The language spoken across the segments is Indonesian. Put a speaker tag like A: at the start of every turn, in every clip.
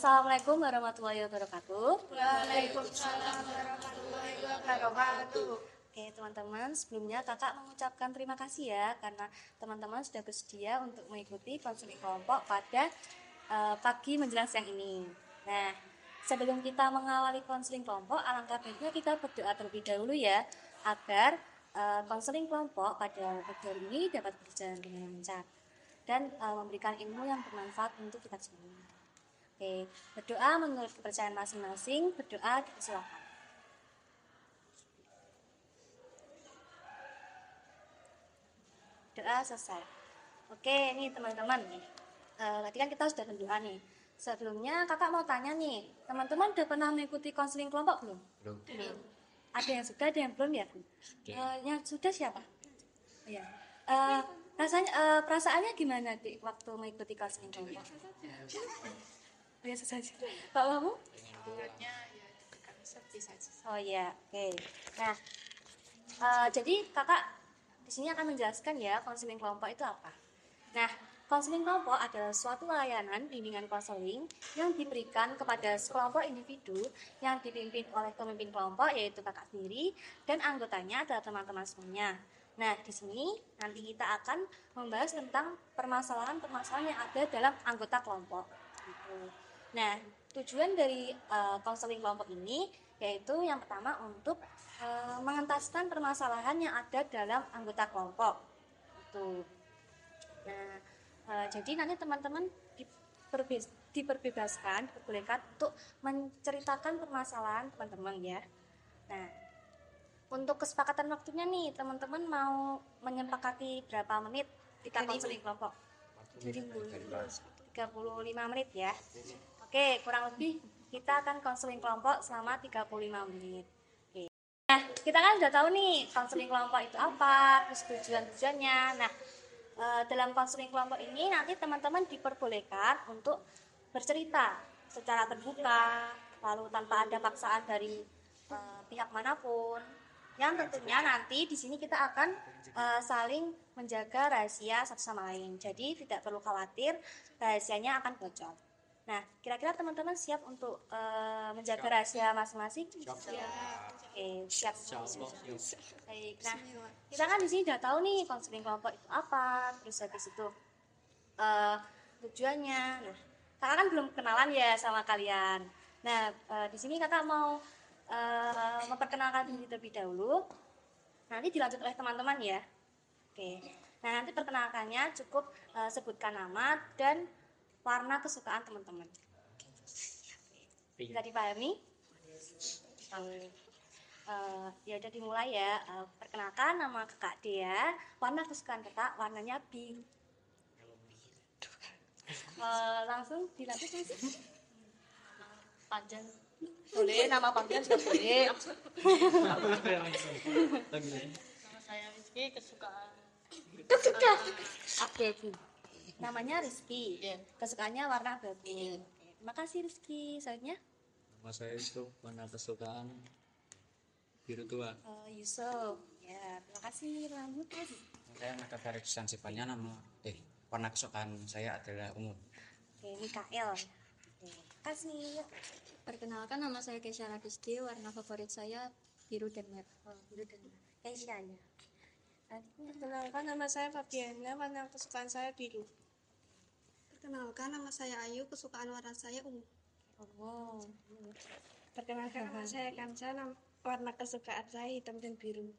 A: Assalamualaikum warahmatullahi wabarakatuh.
B: Waalaikumsalam warahmatullahi wabarakatuh.
A: Oke teman-teman, sebelumnya kakak mengucapkan terima kasih ya karena teman-teman sudah bersedia untuk mengikuti konseling kelompok pada pagi menjelang siang ini. Nah, sebelum kita mengawali konseling kelompok, alangkah baiknya kita berdoa terlebih dahulu ya agar konseling kelompok pada pagi hari ini dapat berjalan dengan lancar dan memberikan ilmu yang bermanfaat untuk kita semua. Oke, berdoa menurut kepercayaan masing-masing, berdoa dipersilakan. Doa selesai. Oke, ini teman-teman. Tadi kan kita sudah berdoa nih. Sebelumnya kakak mau tanya nih, teman-teman udah pernah mengikuti konseling kelompok belum?
C: Belum.
A: Ada yang sudah, ada yang belum ya? Yang sudah siapa? Ya. Rasanya, perasaannya gimana di waktu mengikuti konseling kelompok? Biasa saja. Pak kamu?
B: Menurutnya ya kami seperti saja.
A: Oh ya, oke. Nah, jadi kakak di sini akan menjelaskan ya konseling kelompok itu apa. Nah, konseling kelompok adalah suatu layanan bimbingan konseling yang diberikan kepada sekelompok individu yang dipimpin oleh pemimpin kelompok yaitu kakak sendiri dan anggotanya adalah teman-teman semuanya. Nah, di sini nanti kita akan membahas tentang permasalahan-permasalahan yang ada dalam anggota kelompok. Gitu. Nah, tujuan dari konseling kelompok ini yaitu yang pertama untuk mengentaskan permasalahan yang ada dalam anggota kelompok. Gitu. Nah, jadi nanti teman-teman diperbolehkan untuk menceritakan permasalahan teman-teman ya. Nah, untuk kesepakatan waktunya nih, teman-teman mau menyepakati berapa menit kita konseling kelompok? 35 menit ya. Oke, kurang lebih kita akan konseling kelompok selama 35 menit. Oke. Nah, kita kan udah tahu nih konseling kelompok itu apa, terus tujuan-tujuannya. Nah, dalam konseling kelompok ini nanti teman-teman diperbolehkan untuk bercerita secara terbuka, lalu tanpa ada paksaan dari pihak manapun. Yang tentunya nanti di sini kita akan saling menjaga rahasia satu sama lain. Jadi tidak perlu khawatir rahasianya akan bocor. Nah, kira-kira teman-teman siap untuk menjaga rahasia masing-masing? Siap. Baik. Nah, kita kan di sini udah tahu nih konseling kelompok itu apa, terus habis itu tujuannya. Nah, kakak kan belum kenalan ya sama kalian. Nah, di sini kakak mau memperkenalkan diri terlebih dahulu. Nanti dilanjut oleh teman-teman ya. Oke. Nah, nanti perkenalkannya cukup sebutkan nama dan warna kesukaan teman-teman. Bisa dipahami? Ya udah dimulai ya. Perkenalkan, nama kakak Dea. Warna kesukaan kakak warnanya biru. Langsung dilanjut langsung.
B: Panjang.
A: Boleh, nama panggilan juga boleh.
B: Nama saya Rizky, kesukaan
A: Abu-abu. Namanya Rizky.
B: Iya.
A: Kesukaannya warna abu-abu. Terima kasih Rizky. Selanjutnya
C: Nama saya Yusuf, warna kesukaan biru tua.
A: Yusuf. Ya, terima kasih. Lanjut lagi.
C: Saya ada varian sifatnya warna kesukaan saya adalah ungu.
A: Oke, Mikael. Terima kasih.
D: Perkenalkan, nama saya Kesha Radisti, warna favorit saya biru dan merah.
A: Biru dan Keisha ya.
B: Perkenalkan, nama saya Fabiana, warna kesukaan saya biru.
D: Perkenalkan, nama saya Ayu, kesukaan warna saya ungu.
A: Oh.
B: Perkenalkan, nama saya Kansa, warna kesukaan saya hitam dan biru.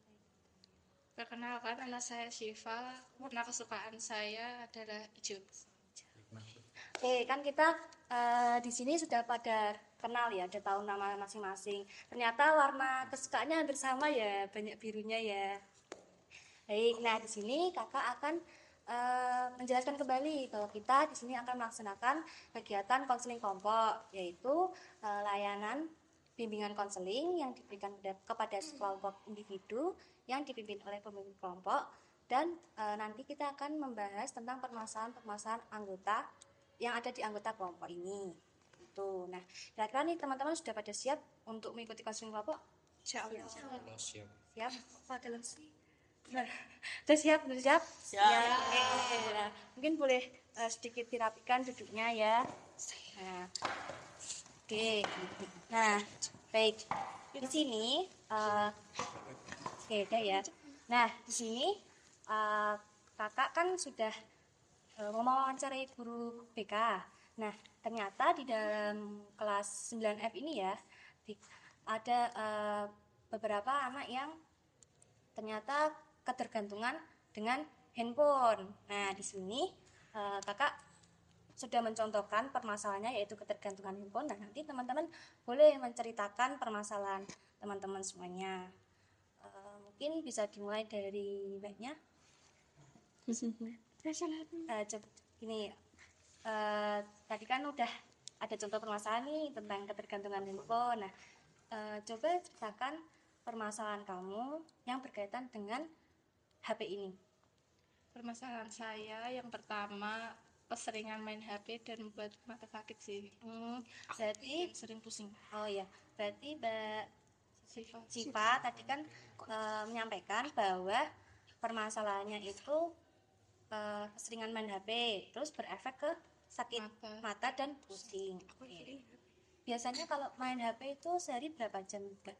B: Perkenalkan, nama saya Syifa, warna kesukaan saya adalah hijau.
A: Oke, kan kita di sini sudah pada kenal ya, udah tahu nama masing-masing. Ternyata warna kesukaannya hampir sama ya, banyak birunya ya. Baik, nah di sini kakak akan menjelaskan kembali bahwa kita di sini akan melaksanakan kegiatan konseling kelompok, yaitu layanan bimbingan konseling yang diberikan kepada sekelompok individu yang dipimpin oleh pemimpin kelompok, dan nanti kita akan membahas tentang permasalahan-permasalahan anggota yang ada di anggota kelompok ini. Itu. Nah, kira-kira nih teman-teman sudah pada siap untuk mengikuti konseling kelompok?
C: Siap.
A: Siap? Pada Nah, udah siap? Ya, oke. Nah, mungkin boleh sedikit dirapikan duduknya ya. Nah, Oke. Nah, baik. Di sini oke, udah ya. Nah, di sini eh, kakak kan sudah mewawancarai guru BK. Nah, ternyata di dalam kelas 9F ini ya, ada beberapa anak yang ternyata ketergantungan dengan handphone. Nah, di sini kakak sudah mencontohkan permasalahannya yaitu ketergantungan handphone. Nah, nanti teman-teman boleh menceritakan permasalahan teman-teman semuanya. Mungkin bisa dimulai dari mbaknya. Coba gini, tadi kan udah ada contoh permasalahan nih tentang ketergantungan handphone. Nah, coba ceritakan permasalahan kamu yang berkaitan dengan HP ini.
B: Permasalahan saya yang pertama keseringan main HP dan membuat mata sakit sih.
A: Berarti
B: Dan sering pusing.
A: oh ya, berarti Mbak
B: Sifat.
A: Siva tadi kan menyampaikan bahwa permasalahannya itu keseringan main HP, terus berefek ke sakit mata dan pusing. Oke. Biasanya kalau main HP itu sehari berapa jam, Mbak?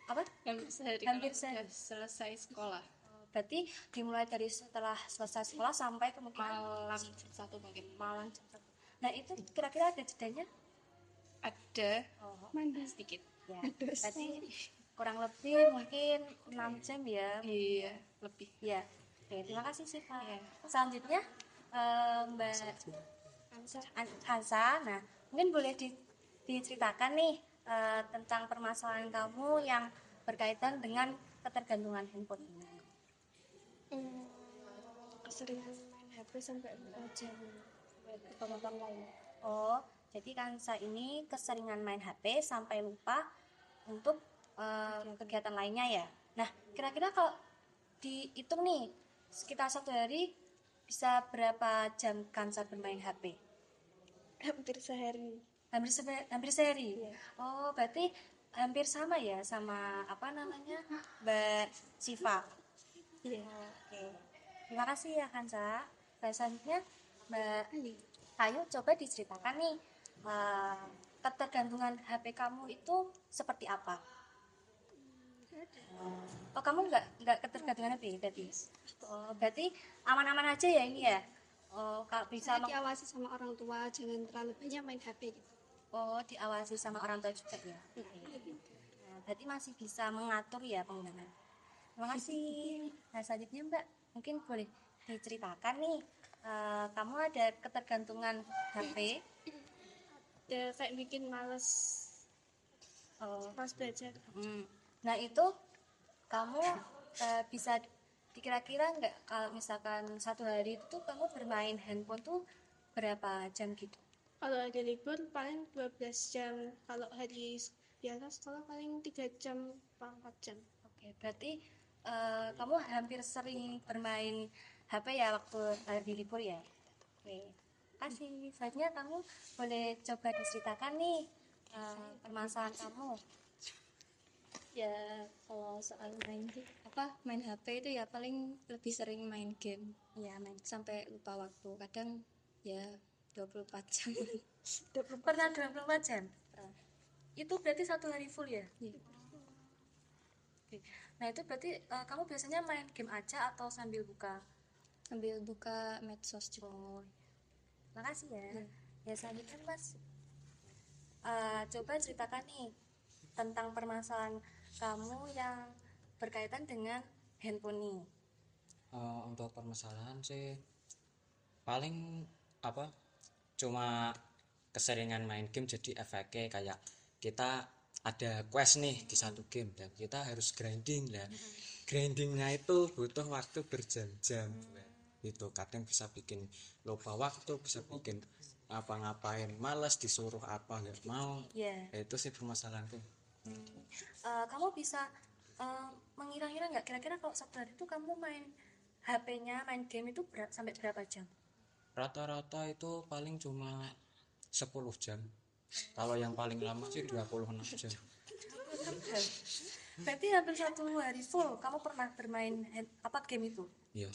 A: Apa?
B: Sehari
A: Hampir
B: kalau
A: sehari.
B: sudah selesai sekolah.
A: Berarti dimulai dari setelah selesai sekolah sampai kemungkinan
B: Malam jam 1 mungkin.
A: malam jam 1. Nah, itu kira-kira ada jedanya?
B: Ada
A: Oh,
B: sedikit.
A: ya. Berarti kurang lebih mungkin 6 jam ya.
B: Iya, lebih.
A: Ya. Oke, terima kasih sih, Pak.
B: Iya.
A: Selanjutnya Mbak Hansa. Nah, mungkin boleh diceritakan nih tentang permasalahan kamu yang berkaitan dengan ketergantungan handphone ini.
B: Keseringan main HP sampai jam bertonton lain.
A: Oh, jadi Kansa ini keseringan main HP sampai lupa untuk kegiatan lainnya ya. Nah, kira-kira kalau dihitung nih, sekitar satu hari bisa berapa jam Kansa bermain HP?
B: Hampir sehari.
A: Hampir sehari. Oh, berarti hampir sama ya sama apa namanya Mbak Siva.
B: Iya.
A: Oke, terima kasih ya Kansa. Selanjutnya Mbak Ayu, coba diceritakan nih ketergantungan HP kamu itu seperti apa? Oh, kamu nggak ketergantungan HP berarti? Oh, berarti aman-aman aja ya ini ya? Oh, kalau bisa
B: Diawasi sama orang tua, jangan terlalu banyak main HP gitu.
A: oh, diawasi sama orang tua juga ya? Nah, berarti masih bisa mengatur ya penggunaan. Terima kasih. Nah, selanjutnya Mbak, mungkin boleh diceritakan nih, kamu ada ketergantungan HP?
B: Ya kayak bikin males
A: Oh,
B: pas belajar.
A: Nah, itu kamu bisa dikira-kira nggak kalau misalkan satu hari itu kamu bermain handphone tuh berapa jam gitu?
B: Kalau ada libur paling 12 jam. Kalau hari biasa sekolah paling 3 jam, 4 jam.
A: Oke, berarti kamu hampir sering bermain HP ya waktu hari libur ya? Oke, kasih. Selanjutnya kamu boleh coba diceritakan nih permasalahan kamu.
D: Ya kalau soal main HP itu ya paling lebih sering main game
A: Iya, main.
D: sampai lupa waktu, kadang ya 24 jam.
A: Pernah 24 jam? Itu berarti satu hari full ya?
D: Iya.
A: Oke. Nah, itu berarti kamu biasanya main game aja atau sambil buka?
D: Sambil buka medsos juga.
A: Oh, makasih ya. Ya, selanjutnya Mas, coba ceritakan nih tentang permasalahan kamu yang berkaitan dengan handphone nih.
C: Untuk permasalahan sih paling apa cuma keseringan main game, jadi efeknya kayak kita ada quest nih di satu game dan kita harus grinding lah. Grindingnya itu butuh waktu berjam-jam itu, kadang bisa bikin lupa waktu, bisa bikin ngapain males, disuruh apa nggak mau.
A: Ya.
C: Itu sih permasalahanku.
A: Kamu bisa mengira-ngira nggak kira-kira kalau satu hari itu kamu main HP-nya, main game itu sampai berapa jam?
C: Rata-rata itu paling cuma 10 jam. Kalau yang paling lama sih 26 jam.
A: Berarti hampir satu hari full kamu pernah bermain game itu?
C: Iya.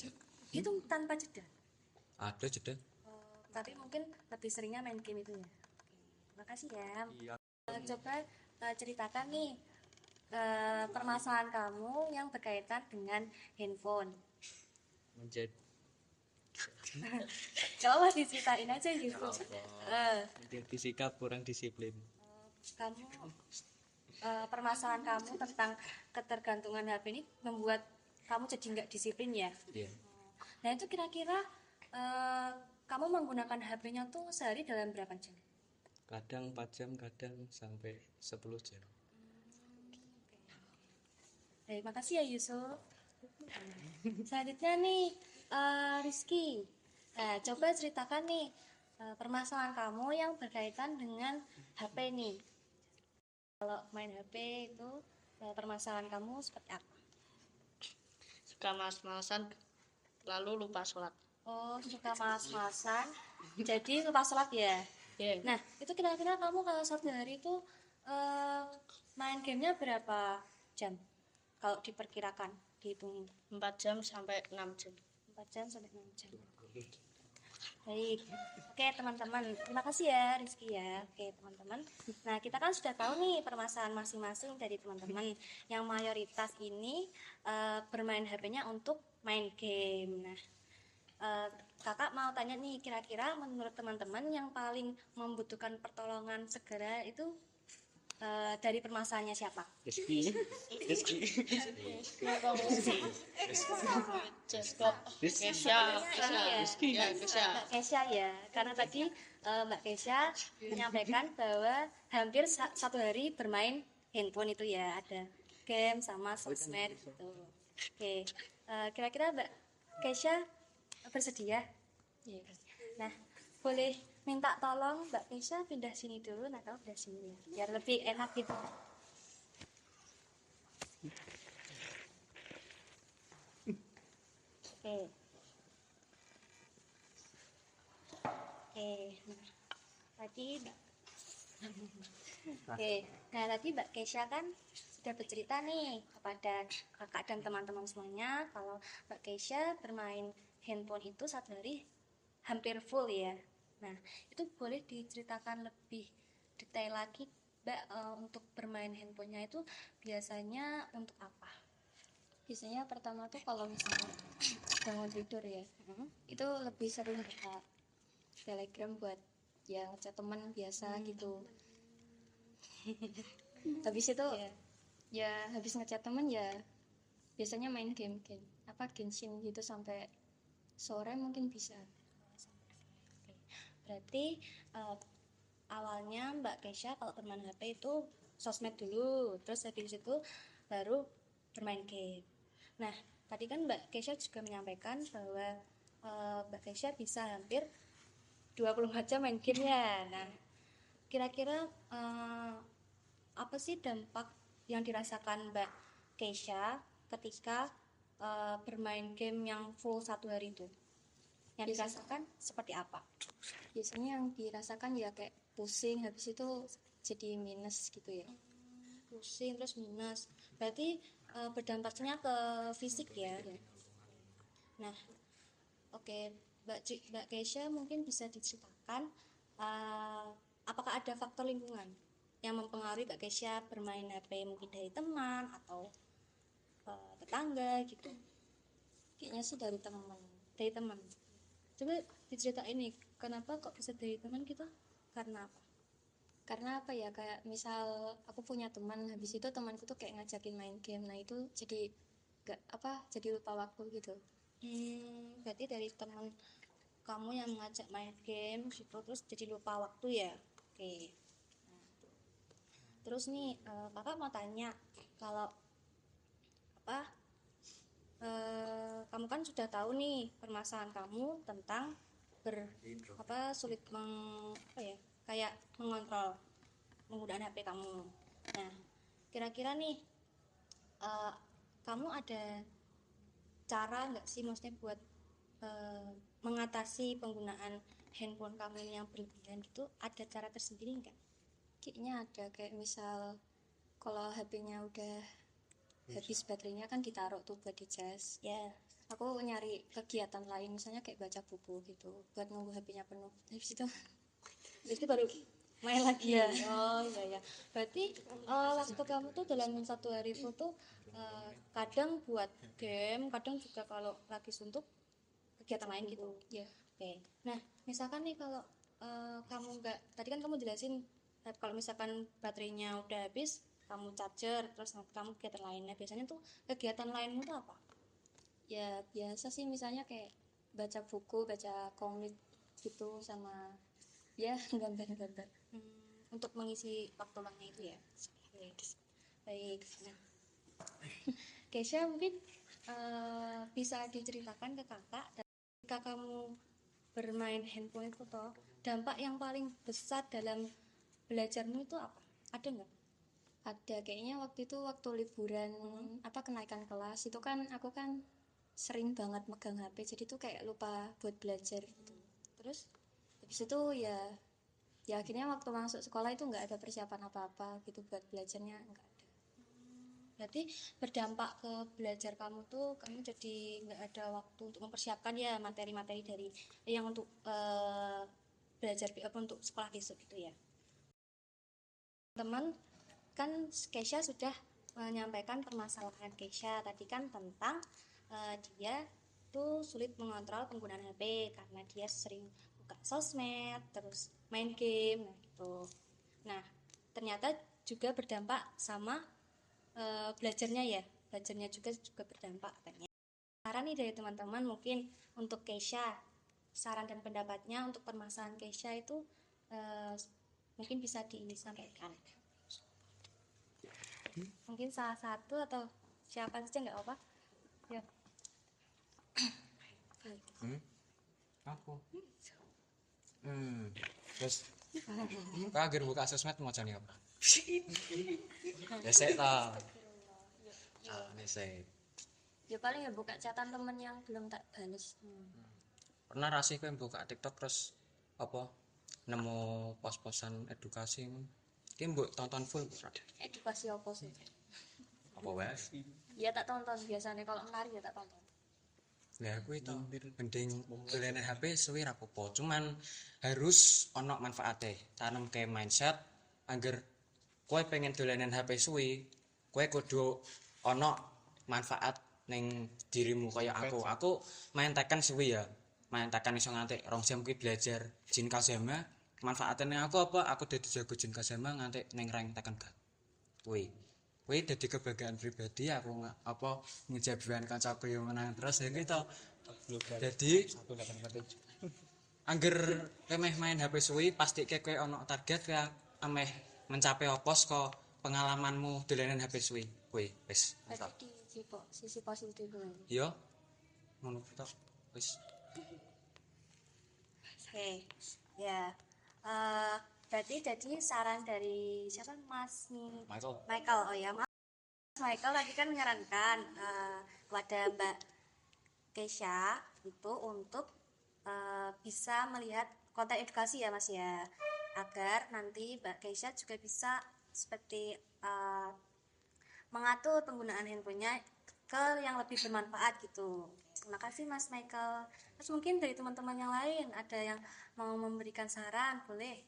A: Itu tanpa jeda?
C: Ada jeda.
A: tapi mungkin lebih seringnya main game itu ya. Makasih ya.
C: Iya.
A: Coba ceritakan nih permasalahan kamu yang berkaitan dengan handphone.
E: Menjadi
A: Coba diceritain aja gitu.
E: menjadi sikap kurang disiplin.
A: Kamu permasalahan kamu tentang ketergantungan HP ini membuat kamu jadi nggak disiplin ya.
E: Iya.
A: Nah itu kira-kira kamu menggunakan HP-nya tuh sehari dalam berapa jam?
E: Kadang 4 jam, kadang sampai 10 jam.
A: Baik, makasih ya Yusuf. Selanjutnya nih Rizky. Nah, coba ceritakan nih permasalahan kamu yang berkaitan dengan HP nih. Kalau main HP itu permasalahan kamu seperti apa?
B: Suka malas-malasan lalu lupa sholat.
A: Oh, suka malas-malasan, jadi lupa sholat ya.
B: Iya.
A: Nah, itu kira-kira kamu kalau satu hari itu main gamenya berapa jam? Kalau diperkirakan, dihitungin
B: 4 jam sampai 6 jam.
A: 4 jam sampai 6 jam. Baik, oke teman-teman, terima kasih ya Rizky ya. Oke teman-teman, nah kita kan sudah tahu nih permasalahan masing-masing dari teman-teman. Yang mayoritas ini bermain HP-nya untuk main game. Nah, kakak mau tanya nih, kira-kira menurut teman-teman yang paling membutuhkan pertolongan segera itu dari permasalahannya siapa?
E: Rizky.
B: Kesya.
A: Ya, Mbak Kesya ya, karena tadi Mbak Kesya menyampaikan bahwa hampir satu hari bermain handphone itu ya, ada game sama sosmed gitu. Oke, kira-kira Mbak Kesya bersedia?
B: Iya.
A: Nah, boleh minta tolong Mbak Kesya pindah sini dulu, nah kamu pindah sini ya, biar lebih enak gitu. Oke. Nah, tadi nah tadi Mbak Kesya kan sudah bercerita nih kepada kakak dan teman-teman semuanya kalau Mbak Kesya bermain handphone itu satu hari hampir full ya. Nah, itu boleh diceritakan lebih detail lagi, Mbak, untuk bermain handphonenya itu biasanya untuk apa?
D: Biasanya pertama tuh kalau misalnya bangun tidur ya, itu lebih sering buka Telegram buat ya ngechat teman biasa gitu. Habis itu ya habis ngechat teman ya biasanya main game apa Genshin gitu sampai sore mungkin bisa.
A: Berarti awalnya Mbak Kesya kalau bermain HP itu sosmed dulu, terus habis itu baru bermain game. Nah, tadi kan Mbak Kesya juga menyampaikan bahwa Mbak Kesya bisa hampir 24 jam main game ya. Nah, kira-kira apa sih dampak yang dirasakan Mbak Kesya ketika bermain game yang full satu hari itu? Yang dirasakan seperti apa?
D: Biasanya yang dirasakan ya kayak pusing, habis itu jadi minus gitu ya.
A: Pusing terus minus, berarti berdampaknya ke fisik ya. Nah, oke, Mbak Kesya mungkin bisa diceritakan apakah ada faktor lingkungan yang mempengaruhi Mbak Kesya bermain HP, mungkin dari teman atau tetangga gitu?
D: Kayaknya sih dari teman.
A: Dari teman. Coba diceritain nih, kenapa kok bisa dari teman gitu? Karena apa?
D: Karena apa ya, kayak misal aku punya teman, habis itu temanku tuh kayak ngajakin main game, nah itu jadi jadi lupa waktu gitu.
A: Berarti dari teman kamu yang ngajak main game gitu terus jadi lupa waktu ya. Oke. Nah, terus nih kakak mau tanya, kalau kamu kan sudah tahu nih permasalahan kamu tentang sulit kayak mengontrol penggunaan HP kamu. Nah, kira-kira nih kamu ada cara nggak sih, maksudnya buat mengatasi penggunaan handphone kamu yang berlebihan gitu? Ada cara tersendiri nggak?
D: Kayaknya ada, kayak misal kalau HP-nya udah habis baterainya kan ditaruh tuh buat dicas.
A: Ya.
D: aku nyari kegiatan lain, misalnya kayak baca buku gitu buat nunggu HP-nya penuh. Habis itu baru main lagi ya. Oh iya ya, berarti waktu kamu tuh dalam satu hari itu tuh kadang buat game, kadang juga kalau lagi suntuk kegiatan lain gitu ya. Oke, nah misalkan nih kalau kamu nggak, tadi kan kamu jelasin kalau misalkan baterainya udah habis kamu charger, terus kamu kegiatan lainnya, biasanya tuh kegiatan lainmu tuh apa? Ya biasa sih, misalnya kayak baca buku, baca komik gitu, sama ya gambar-gambar.
A: Untuk mengisi waktu luangnya itu ya. Oke. Baik, nah Keisha mungkin bisa diceritakan ke kakak, ketika kamu bermain handphone itu toh, dampak yang paling besar dalam belajarmu itu apa? Ada nggak?
D: Ada, kayaknya waktu itu waktu liburan kenaikan kelas itu kan aku kan sering banget megang HP, jadi tuh kayak lupa buat belajar gitu. Terus habis itu ya akhirnya waktu masuk sekolah itu nggak ada persiapan apa-apa gitu buat belajarnya, nggak ada.
A: Berarti berdampak ke belajar kamu tuh, kamu jadi nggak ada waktu untuk mempersiapkan ya materi-materi dari yang untuk belajar apa untuk sekolah besok gitu ya. Teman kan Keisha sudah menyampaikan permasalahan Keisha tadi kan tentang dia tuh sulit mengontrol penggunaan HP karena dia sering buka sosmed, terus main game, nah gitu. Nah, ternyata juga berdampak sama belajarnya ya, belajarnya juga berdampak katanya. Saran nih dari teman-teman mungkin untuk Keisha, saran dan pendapatnya untuk permasalahan Keisha itu mungkin bisa disampaikan. Mungkin salah satu atau siapa saja nggak apa ya.
C: Aku terus kau akhir buka sosmed mau cari apa? Ya saya tahu. Ini saya
D: Ya paling ya buka catatan temen yang belum tak balas.
C: pernah rasih kau yang buka TikTok terus apa nemu pos-posan edukasi, ki mbok tonton full
D: Edukasi apa sih?
C: apa wae.
D: Ya tak tonton, biasanya kalau menarik ya tak tonton.
C: Lah aku itu mending dolanan HP suwi ra apa-apa, cuman harus ono manfaate. Tanam ke mindset agar kowe pengen dolanan HP suwi, kowe kudu ono manfaat ning dirimu kaya aku. Aku main Tekken suwi ya. Main Tekken iso nganti 2 jam kuwi belajar Jin Kazama. Manfaatnya aku apa? Aku dadi jago Jin Kazama nganti ning rank Tekken gak. Kuwi dadi kebanggaan pribadi aku apa ngejaban kancaku yo menang terus ya gitu. Jadi angger kemeh main HP suwi pasti kowe ono target ya ameh mencapai apa saka pengalamanmu dolanan HP suwi. Kuwi wis mantap.
D: Berarti di sisi positifnya.
C: Yo. Ngono tok. Wis.
A: Oke, ya. Berarti jadi saran dari siapa Mas
C: Michael.
A: Michael, oh ya Mas Michael tadi kan menyarankan kepada Mbak Keisha itu untuk bisa melihat konten edukasi ya Mas ya, agar nanti Mbak Keisha juga bisa seperti mengatur penggunaan handphonenya ke yang lebih bermanfaat gitu. Terima kasih Mas Michael. Terus mungkin dari teman-teman yang lain ada yang mau memberikan saran, boleh.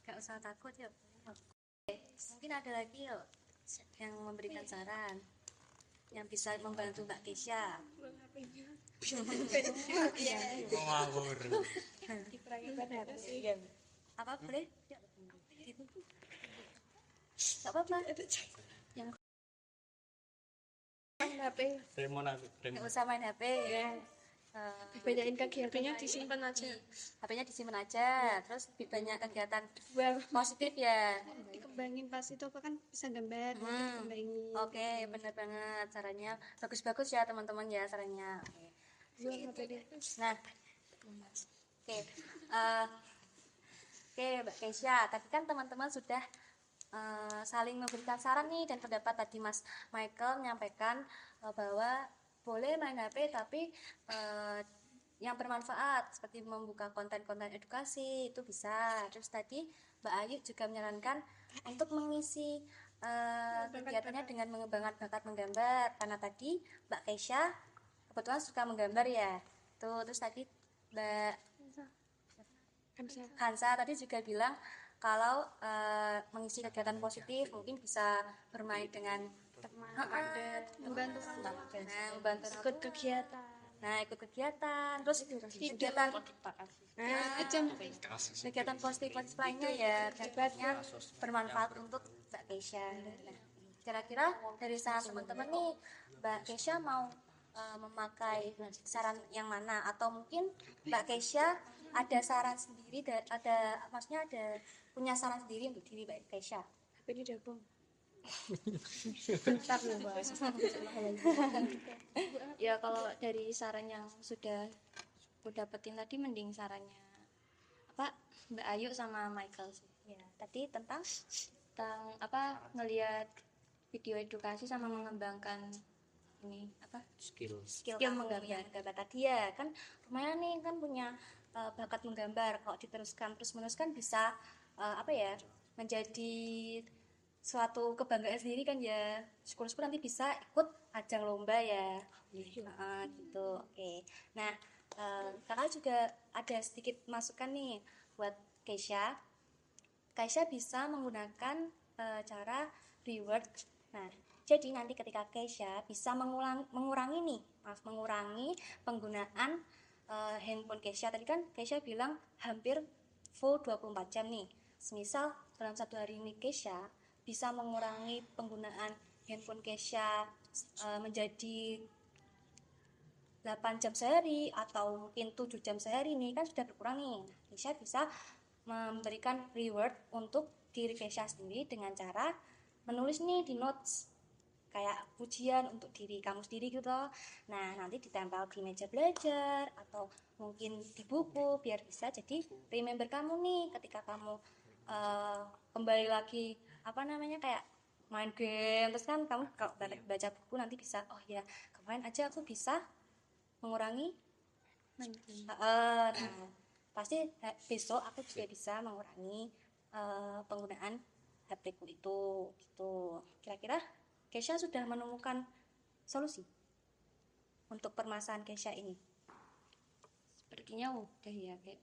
A: Gak usah takut ya. Mungkin ada lagi yuk yang memberikan saran yang bisa membantu Mbak Keisha.
C: Ngawur.
A: Apa boleh? Gak apa-apa. Yang
B: HP.
A: nggak usah main HP ya.
B: Banyakin kegiatannya disimpan aja.
A: HP-nya disimpan aja, terus banyak kegiatan positif ya.
B: Dikembangin pas itu apa kan bisa gambar, dikembangin.
A: Oke, benar banget caranya. Bagus-bagus ya teman-teman ya caranya. Nah, oke. Oke, Mbak Keisha, tadi kan teman-teman sudah saling memberikan saran nih dan pendapat. Tadi Mas Michael menyampaikan bahwa boleh main HP tapi yang bermanfaat seperti membuka konten-konten edukasi itu bisa. Terus tadi Mbak Ayu juga menyarankan untuk mengisi kegiatannya dengan mengembangkan bakat menggambar, karena tadi Mbak Keisha kebetulan suka menggambar ya. Terus tadi Mbak Hansa tadi juga bilang kalau mengisi kegiatan positif mungkin bisa bermain dengan membantu ikut kegiatan. Nah, ikut kegiatan, terus kegiatan kegiatan positif lainnya ya kegiatannya bermanfaat untuk Mbak Keisha. Nah, kira-kira dari saran teman-teman nih, Mbak Keisha mau memakai saran yang mana, atau mungkin Mbak Keisha ada saran sendiri, maksudnya ada punya saran sendiri untuk diri Mbak Keisha?
B: Ini udah bom.
A: Bentar loh Mbak.
D: Ya kalau dari saran yang sudah aku dapetin tadi, mending sarannya apa Mbak Ayu sama Michael sih.
A: Ya, tadi tentang
D: Ngelihat video edukasi sama mengembangkan ini
C: skill
A: skill
D: Skill
A: kamu yang menggambar tadi ya kan, lumayan nih kan punya bakat menggambar. Kalau diteruskan terus-menerus kan bisa menjadi suatu kebanggaan sendiri kan ya. Syukur-syukur nanti bisa ikut ajang lomba ya. Gitu. Oke. Nah, kakak juga ada sedikit masukan nih buat Keisha. Keisha bisa menggunakan cara reward. Nah, jadi nanti ketika Keisha bisa mengurangi penggunaan handphone Keisha. Tadi kan Keisha bilang hampir full 24 jam nih. Semisal dalam satu hari ini Keisha bisa mengurangi penggunaan handphone Keisha menjadi 8 jam sehari atau mungkin 7 jam sehari, nih kan sudah berkurang nih. Keisha bisa memberikan reward untuk diri Keisha sendiri dengan cara menulis nih di notes kayak pujian untuk diri kamu sendiri gitu. Nah, nanti ditempel di meja belajar atau mungkin di buku biar bisa jadi remember kamu nih ketika kamu kembali lagi kayak main game. Terus kan kamu kalau baca buku nanti bisa, oh ya kemarin aja aku bisa mengurangi nah pasti besok aku juga bisa mengurangi penggunaan HP ku itu gitu. Kira-kira Keisha sudah menemukan solusi untuk permasalahan Keisha ini?
D: Sepertinya udah ya, kayak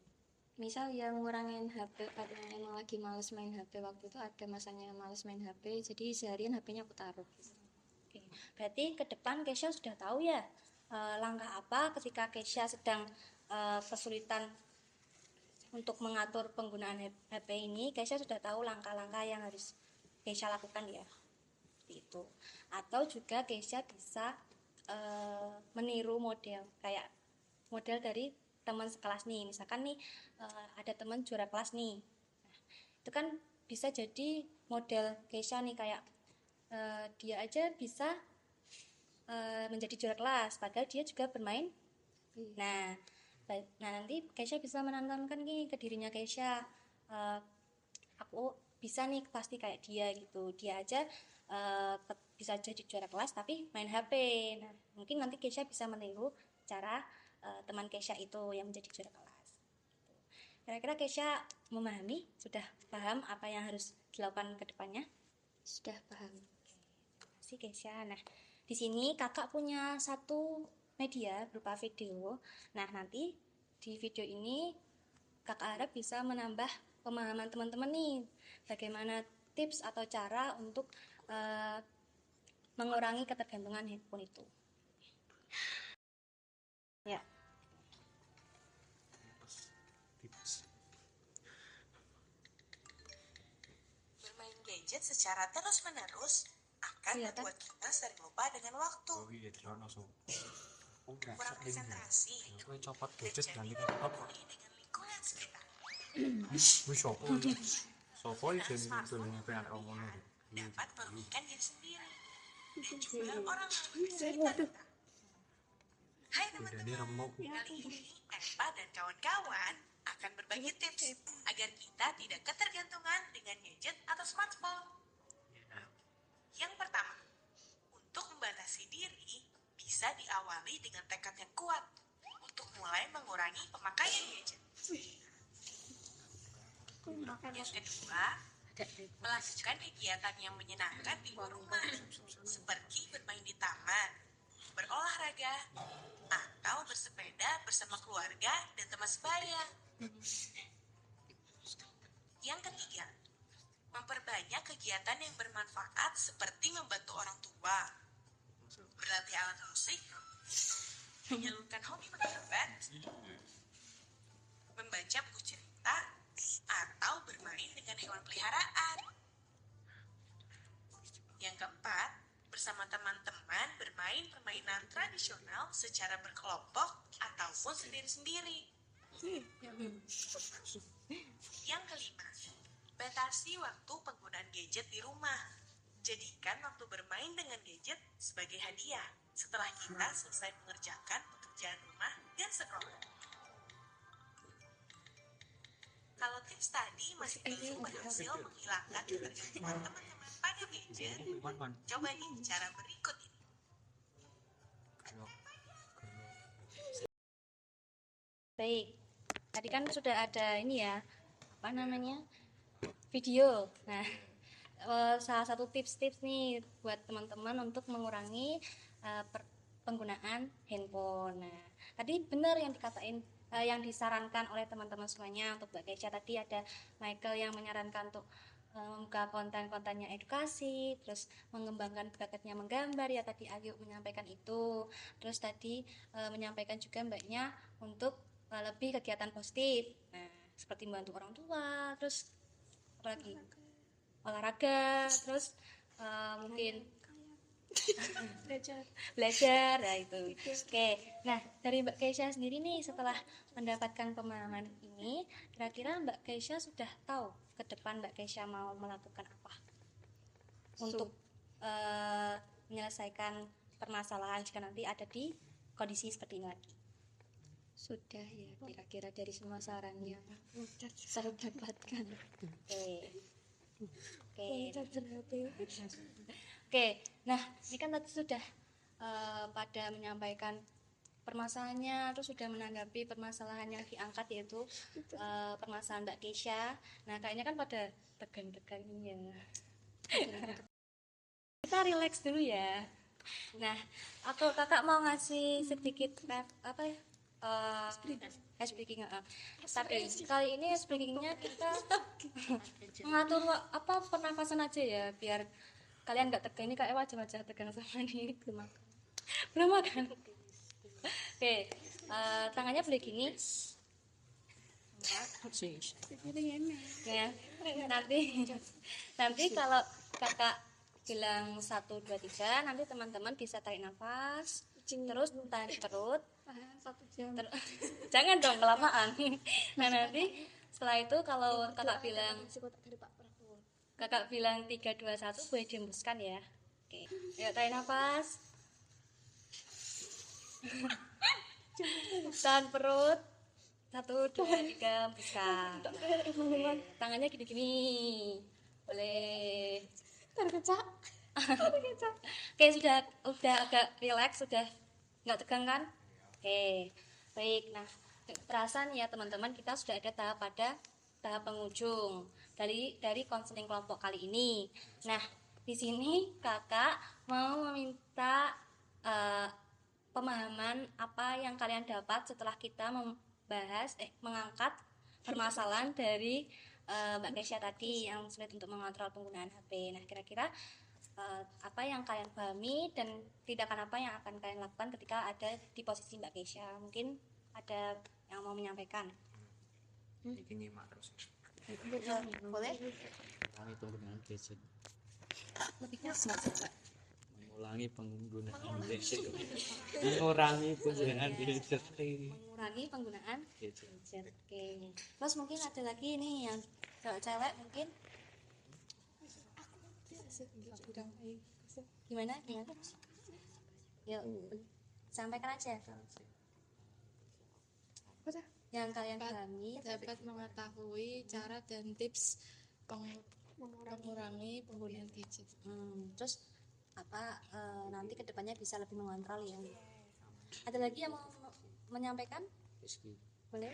D: misal yang ngurangin HP karena emang lagi males main HP. Waktu itu ada masanya males main HP, jadi seharian HP-nya aku taruh gitu.
A: Oke, berarti ke depan Keisha sudah tahu ya langkah apa ketika Keisha sedang kesulitan untuk mengatur penggunaan HP ini. Keisha sudah tahu langkah-langkah yang harus Keisha lakukan ya, itu. Atau juga Keisha bisa meniru model dari teman sekelas nih. Misalkan nih ada teman juara kelas nih, nah, itu kan bisa jadi model Keisha nih, kayak dia aja bisa menjadi juara kelas padahal dia juga bermain. Nah nanti Keisha bisa menanamkan nih ke dirinya Keisha, aku bisa nih pasti kayak dia gitu. Dia aja bisa jadi juara kelas tapi main HP. Nah mungkin nanti Keisha bisa meniru cara teman Keisha itu yang menjadi juara kelas. Kira-kira Keisha memahami, sudah paham apa yang harus dilakukan ke depannya?
D: Sudah paham.
A: Terima kasih Keisha. Nah di sini kakak punya satu media berupa video. Nah nanti di video ini kakak harap bisa menambah pemahaman teman-teman nih, bagaimana tips atau cara untuk mengurangi ketergantungan handphone itu. Ya.
F: Bermain gadget secara terus-menerus akan membuat kita sering lupa dengan waktu, kurang konsentrasi, dan jadi peduli dengan lingkungan sekitar. Smartphone dapat merugikan diri sendiri dan juga orang lain sekitar kita. Hai teman-teman, kali ini Empa dan kawan-kawan akan berbagi tips agar kita tidak ketergantungan dengan gadget atau smartphone. Yang pertama, untuk membatasi diri bisa diawali dengan tekad yang kuat untuk mulai mengurangi pemakaian gadget. Yang kedua, Melakukan kegiatan yang menyenangkan di luar rumah, seperti bermain di taman, berolahraga, atau bersepeda bersama keluarga dan teman sebaya. Yang ketiga, memperbanyak kegiatan yang bermanfaat seperti membantu orang tua, berlatih alat musik, menyalurkan hobi menggambar, membaca buku cerita, atau bermain dengan hewan peliharaan. Yang keempat, bersama teman-teman bermain permainan tradisional secara berkelompok ataupun sendiri-sendiri. Yang kelima, batasi waktu penggunaan gadget di rumah. Jadikan waktu bermain dengan gadget sebagai hadiah setelah kita selesai mengerjakan pekerjaan rumah dan sekolah. Kalau tips tadi masih belum berhasil menghilangkan ketergantungan teman-teman pada gadget, coba nih cara berikut ini.
A: Baik, tadi kan sudah ada ini ya, apa namanya, video. Nah, salah satu tips-tips nih buat teman-teman untuk mengurangi penggunaan handphone. Nah, tadi benar yang dikatain, yang disarankan oleh teman-teman semuanya. Untuk Mbak Keisha tadi ada Michael yang menyarankan untuk membuka konten-kontennya edukasi, terus mengembangkan bakatnya menggambar ya, tadi Ayu menyampaikan itu. Terus tadi menyampaikan juga Mbaknya untuk lebih kegiatan positif, nah seperti membantu orang tua, terus apalagi olahraga, terus mungkin belajar, nah itu. Oke, nah dari Mbak Keisha sendiri nih, setelah mendapatkan pemahaman ini, kira-kira Mbak Keisha sudah tahu ke depan Mbak Keisha mau melakukan apa untuk menyelesaikan permasalahan jika nanti ada di kondisi seperti ini lagi?
D: Sudah ya, kira-kira dari semua saran yang saya dapatkan.
A: Oke, nah ini kan tadi sudah pada menyampaikan permasalahannya, terus sudah menanggapi permasalahan yang diangkat, yaitu permasalahan Mbak Keisha. Nah kayaknya kan pada tegang-tegang ya. Kita relax dulu ya. Nah, atau kakak mau ngasih sedikit apa ya? Speaking, tapi kali ini speakingnya kita mengatur apa pernafasan aja ya, biar kalian nggak tegang. Ini kayak wajah-wajah tegang sama nih, belum makan. Oke, tangannya boleh gini ya. Nanti kalau kakak bilang 1, 2, 3, nanti teman-teman bisa tarik nafas, terus tahan perut. Jangan dong kelamaan. Nah nanti setelah itu kalau kakak bilang 3, 2, 1 boleh dihembuskan ya. Oke, ayo tarik nafas, tahan perut, 1, 2, 3, hembuskan. Tangannya gini-gini, boleh. Oke, sudah agak relax, sudah nggak tegang kan? Oke, baik. Nah, perasaan ya teman-teman, kita sudah ada pada tahap penghujung dari konseling kelompok kali ini. Nah, di sini kakak mau meminta pemahaman apa yang kalian dapat setelah kita mengangkat permasalahan dari Mbak Keisha tadi yang sulit untuk mengontrol penggunaan HP. Nah, kira-kira apa yang kalian pahami dan tindakan apa yang akan kalian lakukan ketika ada di posisi Mbak Keisha? Mungkin ada yang mau menyampaikan? Boleh?
E: Penggunaan gadget. Mengurangi penggunaan gadget.
A: Mengurangi penggunaan gadget. Oke. Terus mungkin ada lagi nih yang cewek mungkin. Gimana? Yuk, sampaikan aja. Yang kalian pahami
B: dapat mengetahui cara dan tips mengurangi penggunaan gadget.
A: Terus apa nanti kedepannya bisa lebih mengontrol ya. Ada lagi yang mau menyampaikan? Boleh?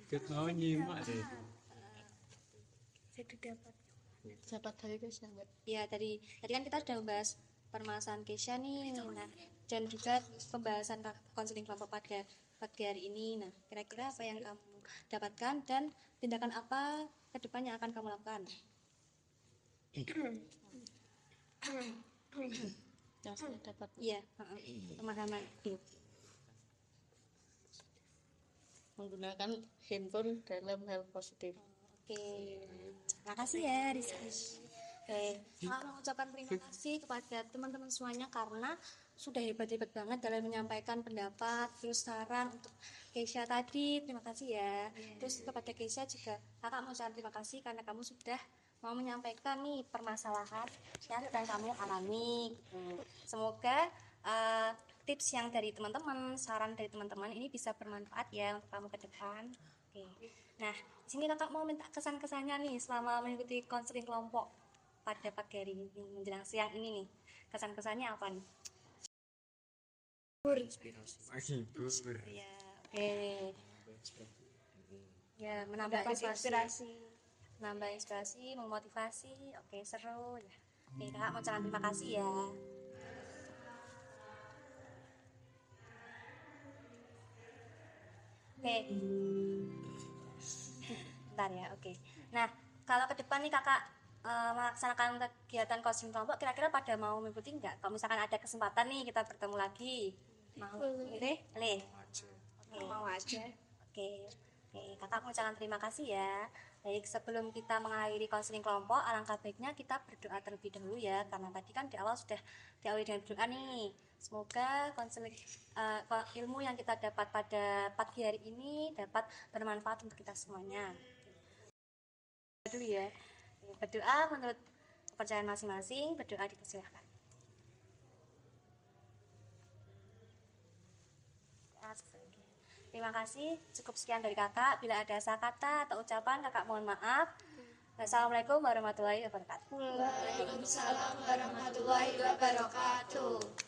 E: Ket mau nyimak deh.
D: Dapat dari Kesha, Mbak. Ya, tadi kan kita sudah membahas permasalahan Kesha nih. Nah, dan juga pembahasan konseling kelompok pada pagi hari ini. Nah, kira-kira apa yang kamu dapatkan dan tindakan apa ke depan yang akan kamu lakukan? Yang saya dapat. Iya, pemahaman.
G: Menggunakan handphone dalam hal positif.
A: Oke, terima kasih ya Rizky. Oke, aku mengucapkan terima kasih kepada teman-teman semuanya karena sudah hebat-hebat banget dalam menyampaikan pendapat, terus saran untuk Keisha tadi. Terima kasih ya. Terus kepada Keisha juga, kakak mau ucapkan terima kasih karena kamu sudah mau menyampaikan nih permasalahan yang sedang kamu alami. Semoga tips yang dari teman-teman, saran dari teman-teman ini bisa bermanfaat ya untuk kamu ke depan. Oke. Nah, di sini kakak mau minta kesan-kesannya nih selama mengikuti konseling kelompok pada pagi hari ini menjelang siang ini nih. Kesan-kesannya apa nih?
E: Menghibur.
A: Ya, oke. Ya, menambah inspirasi. Menambah inspirasi, memotivasi. Oke, seru ya. Oke, kakak mau ucapkan terima kasih ya. Oke. Bentar ya, oke. Nah, kalau ke depan nih kakak melaksanakan kegiatan coaching kelompok, kira-kira pada mau mengikuti nggak? Kalau misalkan ada kesempatan nih kita bertemu lagi, mau? Boleh?
B: Mau aja.
A: Oke, kakak mengucapkan terima kasih ya. Baik, sebelum kita mengakhiri konseling kelompok, alangkah baiknya kita berdoa terlebih dahulu ya, karena tadi kan di awal sudah diawali dengan berdoa nih. Semoga konseling ilmu yang kita dapat pada pagi hari ini dapat bermanfaat untuk kita semuanya. Dulu ya, berdoa menurut kepercayaan masing-masing, berdoa dipersilahkan. Terima kasih, cukup sekian dari kakak. Bila ada salah kata atau ucapan, kakak mohon maaf. Assalamualaikum warahmatullahi wabarakatuh.
B: Waalaikumsalam warahmatullahi wabarakatuh.